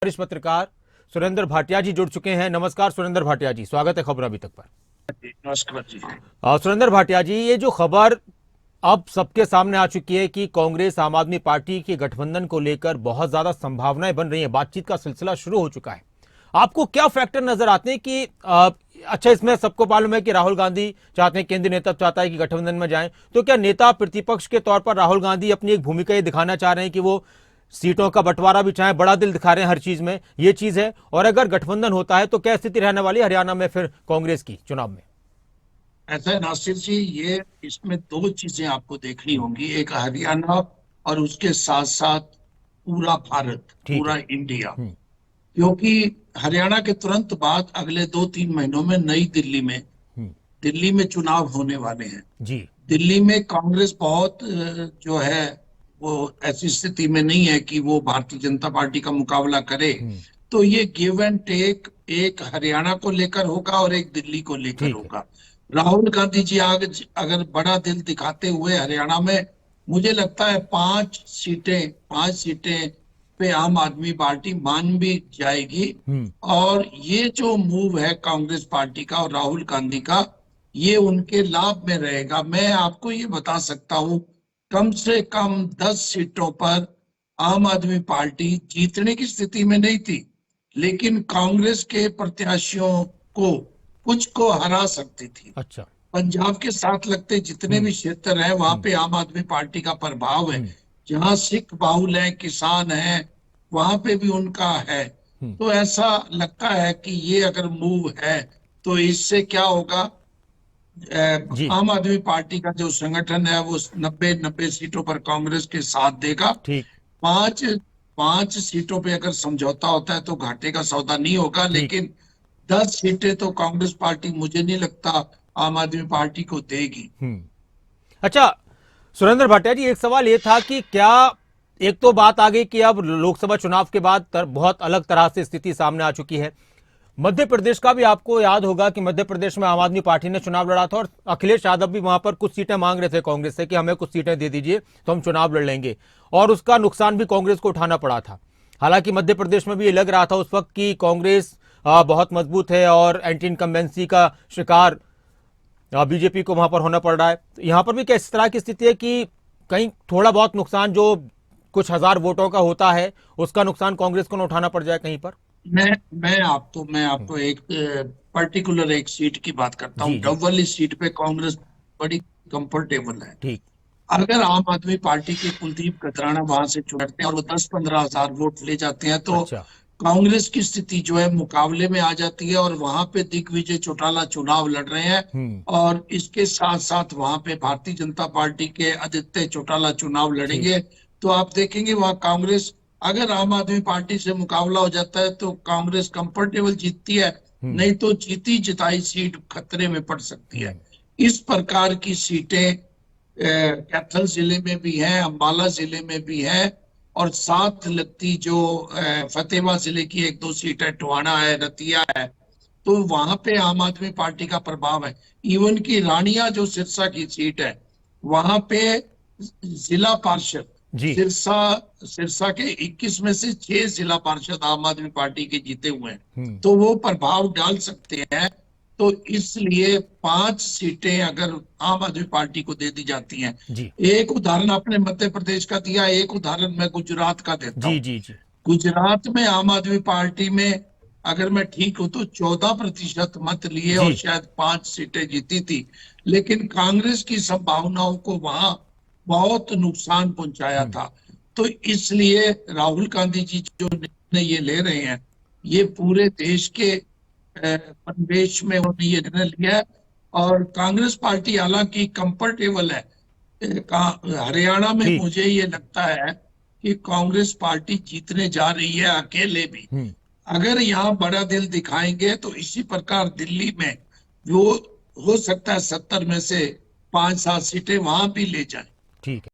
वरिष्ठ पत्रकार सुरेंद्र भाटिया जी जुड़ चुके हैं। नमस्कार सुरेंद्र भाटिया जी, स्वागत है खबर अभी तक पर। नमस्कार जी। सुरेंद्र भाटिया जी, ये जो खबर अब सबके सामने आ चुकी है कि कांग्रेस आम आदमी पार्टी के गठबंधन को लेकर बहुत ज्यादा संभावनाएं बन रही हैं, बातचीत का सिलसिला शुरू हो चुका है। आपको क्या फैक्टर नजर आते हैं कि अच्छा, इसमें सबको मालूम है कि राहुल गांधी चाहते हैं, केंद्रीय नेतृत्व चाहता है कि गठबंधन में जाएं, तो क्या नेता प्रतिपक्ष के तौर पर राहुल गांधी अपनी एक भूमिका ये दिखाना चाह रहे हैं कि वो सीटों का बंटवारा भी चाहे, बड़ा दिल दिखा रहे हैं हर चीज में, ये चीज है? और अगर गठबंधन होता है तो क्या स्थिति रहने वाली है हरियाणा में फिर कांग्रेस की चुनाव में? ऐसा है नासिर जी, ये इसमें दो चीजें आपको देखनी होंगी। एक हरियाणा और उसके साथ साथ पूरा भारत, ठीक पूरा है। इंडिया। हम्म। क्योंकि हरियाणा के तुरंत बाद अगले 2-3 महीनों में नई दिल्ली में हम्म। चुनाव होने वाले हैं। जी। दिल्ली में कांग्रेस बहुत जो है वो ऐसी स्थिति में नहीं है कि वो भारतीय जनता पार्टी का मुकाबला करे। हम्म। तो ये गिव एंड टेक एक हरियाणा को लेकर होगा और एक दिल्ली को लेकर ठीक है। होगा। राहुल गांधी जी आज अगर बड़ा दिल दिखाते हुए हरियाणा में, मुझे लगता है 5 सीटें पे आम आदमी पार्टी मान भी जाएगी। हम्म। और ये जो मूव है कांग्रेस पार्टी का और राहुल गांधी का, ये उनके लाभ में रहेगा। मैं आपको ये बता सकता हूं, कम से कम 10 सीटों पर आम आदमी पार्टी जीतने की स्थिति में नहीं थी, लेकिन कांग्रेस के प्रत्याशियों को कुछ को हरा सकती थी। अच्छा। पंजाब के साथ लगते जितने हम्म। भी क्षेत्र हैं, वहां हम्म। पे आम आदमी पार्टी का प्रभाव है। हम्म। जहां सिख बाहुल है, किसान है, वहां पे भी उनका है। हम्म। तो ऐसा लगता है कि ये अगर मूव है तो इससे क्या होगा, जी। आम आदमी पार्टी का जो संगठन है वो 90-90 सीटों पर कांग्रेस के साथ देगा। ठीक। पांच पांच सीटों पे अगर समझौता होता है तो घाटे का सौदा नहीं होगा, ठीक। लेकिन 10 सीटें तो कांग्रेस पार्टी, मुझे नहीं लगता आम आदमी पार्टी को देगी। हम्म। अच्छा सुरेंद्र भाटिया जी, एक सवाल ये था कि क्या एक तो बात आ गई कि अब लोकसभा चुनाव के बाद बहुत अलग तरह से स्थिति सामने आ चुकी है। मध्य प्रदेश का भी आपको याद होगा कि मध्य प्रदेश में आम आदमी पार्टी ने चुनाव लड़ा था और अखिलेश यादव भी वहां पर कुछ सीटें मांग रहे थे कांग्रेस से कि हमें कुछ सीटें दे दीजिए तो हम चुनाव लड़ लेंगे, और उसका नुकसान भी कांग्रेस को उठाना पड़ा था। हालांकि मध्य प्रदेश में भी ये लग रहा था उस वक्त कि कांग्रेस बहुत मजबूत है और एंटी इनकम्बेंसी का शिकार बीजेपी को वहां पर होना पड़ रहा है। तो यहां पर भी क्या इस तरह की स्थिति है कि कहीं थोड़ा बहुत नुकसान जो कुछ हजार वोटों का होता है उसका नुकसान कांग्रेस को न उठाना पड़ जाए कहीं पर? मैं आपको एक पर्टिकुलर एक सीट की बात करता हूँ। जी जी। डबल इस सीट पे कांग्रेस बड़ी कंफर्टेबल है। ठीक। अगर आम आदमी पार्टी के कुलदीप कतराना वहां से चुनते हैं और वो 10-15 हजार वोट ले जाते हैं, तो अच्छा। कांग्रेस की स्थिति जो है मुकाबले में आ जाती है और वहां पे दिग्विजय चौटाला चुनाव लड़ रहे हैं। हम्म। और इसके साथ साथ वहां पे भारतीय जनता पार्टी के आदित्य चौटाला चुनाव ठीक। लड़ेंगे। तो आप देखेंगे वहां कांग्रेस, अगर आम आदमी पार्टी से मुकाबला हो जाता है तो कांग्रेस कंफर्टेबल जीतती है, हम्म। नहीं तो जीती जिताई सीट खतरे में पड़ सकती है। हम्म। इस प्रकार की सीटें कैथल जिले में भी है, अंबाला जिले में भी है, और साथ लगती जो फतेहाबाद जिले की 1-2 सीट है, टोहाना है, रतिया है, तो वहां पे आम आदमी पार्टी का प्रभाव है। इवन की रानिया जो सिरसा की सीट है, वहां पे जिला पार्षद जी। सिरसा सिरसा के 21 में से 6 जिला पार्षद आम आदमी पार्टी के जीते हुए हैं। हम्म। तो वो प्रभाव डाल सकते हैं। तो इसलिए 5 सीटें अगर आम आदमी पार्टी को दे दी जाती हैं। जी एक उदाहरण आपने मध्य प्रदेश का दिया, एक उदाहरण मैं गुजरात का देता जी हूँ। जी। जी। गुजरात में आम आदमी पार्टी में, अगर मैं ठीक हूं तो 14% मत लिए जी। और शायद 5 सीटें जीती थी। लेकिन कांग्रेस की संभावनाओं को वहां बहुत नुकसान पहुंचाया हम्म। था। तो इसलिए राहुल गांधी जी जो निर्णय ये ले रहे हैं, ये पूरे देश के परिवेश में उन्होंने ये निर्णय लिया है। और कांग्रेस पार्टी हालांकि कंफर्टेबल है। हरियाणा में ठीक। मुझे ये लगता है कि कांग्रेस पार्टी जीतने जा रही है अकेले भी। हम्म। अगर यहाँ बड़ा दिल दिखाएंगे तो इसी प्रकार दिल्ली में वो हो सकता है 70 में से 5-7 सीटें वहां भी ले जाए। ठीक है।